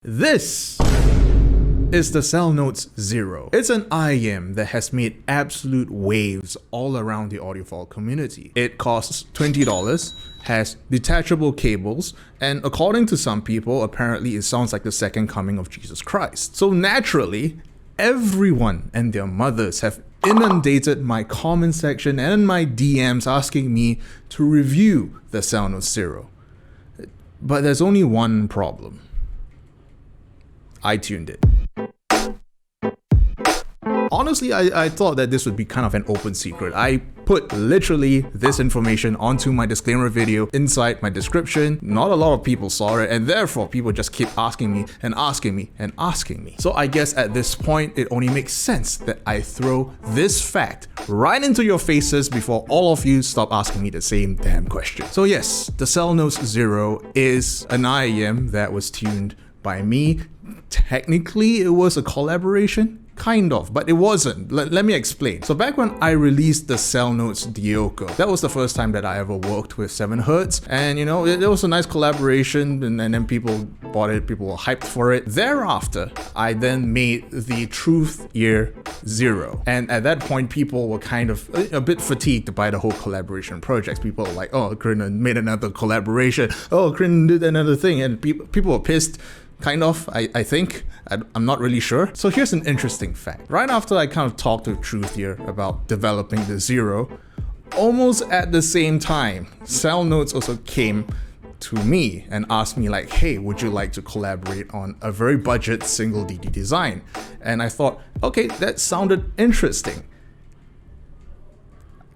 This is the Cell Notes Zero. It's an IEM that has made absolute waves all around the audiophile community. It costs $20, has detachable cables, and according to some people, apparently it sounds like the second coming of Jesus Christ. So naturally, everyone and their mothers have inundated my comment section and my DMs asking me to review the Cell Notes Zero. But there's only one problem. I tuned it. Honestly, I thought that this would be kind of an open secret. I put literally this information onto my disclaimer video inside my description. Not a lot of people saw it, and therefore people just keep asking me and asking me and asking me. So I guess at this point, it only makes sense that I throw this fact right into your faces before all of you stop asking me the same damn question. So yes, the Cell Notes Zero is an IEM that was tuned by me. Technically, it was a collaboration, kind of, but it wasn't. Let me explain. So back when I released the Cell Notes Dioko, that was the first time that I ever worked with 7Hz, and you know, it was a nice collaboration, and then people bought it, people were hyped for it. Thereafter, I then made the Truth Ear Zero, and at that point, people were kind of a bit fatigued by the whole collaboration projects. People were like, oh, Crin made another collaboration, oh, Crin did another thing, and people were pissed. Kind of, I think. I'm not really sure. So here's an interesting fact. Right after I kind of talked to Truth here about developing the Zero, almost at the same time, Cell Notes also came to me and asked me like, hey, would you like to collaborate on a very budget single DD design? And I thought, okay, that sounded interesting.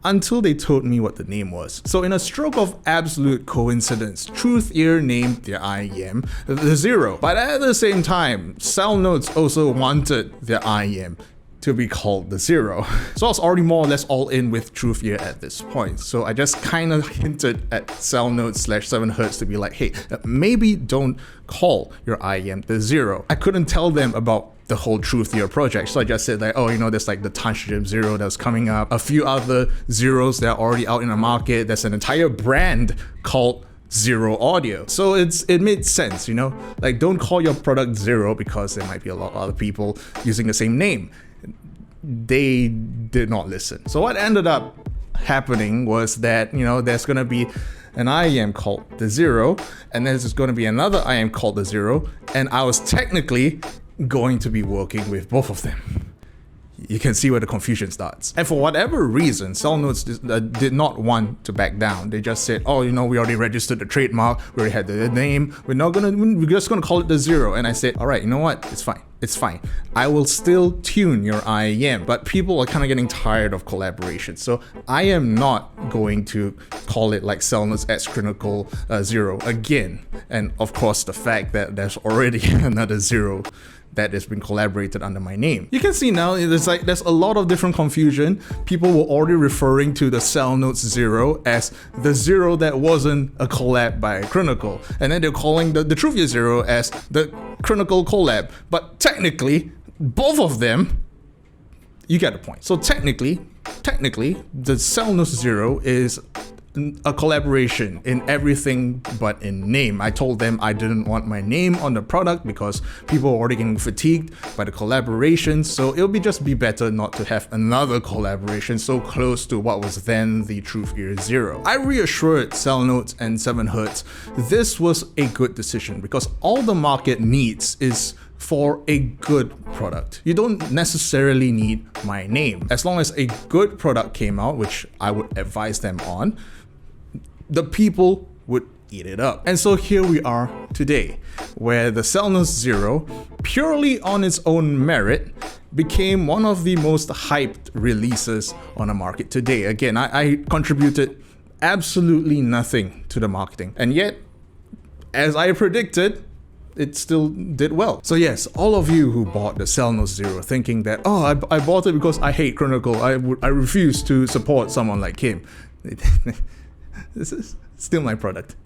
Until they told me what the name was. So in a stroke of absolute coincidence, Truth Ear named their IEM the Zero. But at the same time, Cell Notes also wanted their IEM to be called the Zero. So I was already more or less all in with Truth Ear at this point. So I just kind of hinted at Cell Notes / 7Hz to be like, hey, maybe don't call your IEM the Zero. I couldn't tell them about the whole Truth Ear project. So I just said like, oh, you know, there's like the Touch Zero that's coming up, a few other Zeros that are already out in the market. There's an entire brand called Zero Audio. So it made sense, you know, like don't call your product Zero because there might be a lot of other people using the same name. They did not listen. So what ended up happening was that, you know, there's gonna be an IEM called the Zero, and then there's going to be another IEM called the Zero, and I was technically going to be working with both of them. You can see where the confusion starts. And for whatever reason, Cell Notes did not want to back down. They just said, oh, you know, we already registered the trademark, we already had the name, we're just gonna call it the Zero. And I said, all right, you know what, it's fine. It's fine. I will still tune your IEM, but people are kind of getting tired of collaboration. So I am not going to call it like Cell Notes X Crinacle Zero again. And of course, the fact that there's already another Zero that has been collaborated under my name. You can see now there's a lot of different confusion. People were already referring to the Cell Notes Zero as the Zero that wasn't a collab by Crinacle. And then they're calling the Truth Ear Zero as the Crinacle collab. But technically, both of them, you get the point. So technically, the Cell Notes Zero is a collaboration in everything but in name. I told them I didn't want my name on the product because people are already getting fatigued by the collaboration, so it'll just be better not to have another collaboration so close to what was then the Truth Ear Zero. I reassured Cell Notes and 7Hz this was a good decision because all the market needs is for a good product. You don't necessarily need my name. As long as a good product came out, which I would advise them on, the people would eat it up. And so here we are today, where the Cell Notes Zero, purely on its own merit, became one of the most hyped releases on the market today. Again, I contributed absolutely nothing to the marketing, and yet, as I predicted, it still did well. So yes, all of you who bought the Cell Notes Zero thinking that, oh, I bought it because I hate Crinacle, I refuse to support someone like him. This is still my product.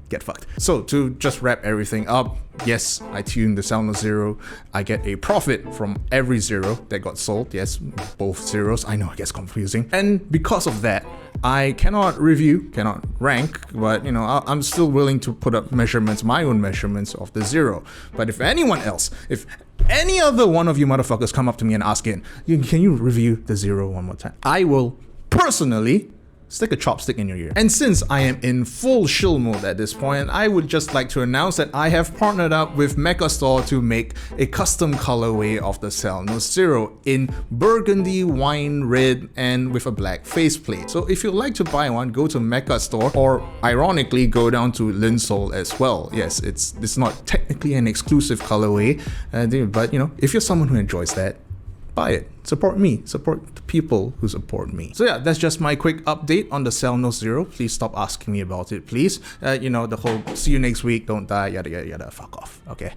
Get fucked. So to just wrap everything up, yes, I tuned the Cell Notes Zero. I get a profit from every Zero that got sold. Yes, both Zeros. I know it gets confusing. And because of that, I cannot review, cannot rank, but you know, I'm still willing to put up measurements, my own measurements of the Zero. But if anyone else, if any other one of you motherfuckers come up to me and ask it, can you review the Zero one more time? I will personally stick a chopstick in your ear. And since I am in full shill mode at this point, I would just like to announce that I have partnered up with Mecha Store to make a custom colorway of the Cellnos Zero in burgundy, wine red, and with a black faceplate. So if you'd like to buy one, go to Mecha Store, or ironically go down to Linsol as well. Yes, it's not technically an exclusive colorway, but you know, if you're someone who enjoys that, buy it. Support me. Support the people who support me. So yeah, that's just my quick update on the Cellnos Zero. Please stop asking me about it, please. You know, the whole see you next week, don't die, yada yada yada, fuck off. Okay.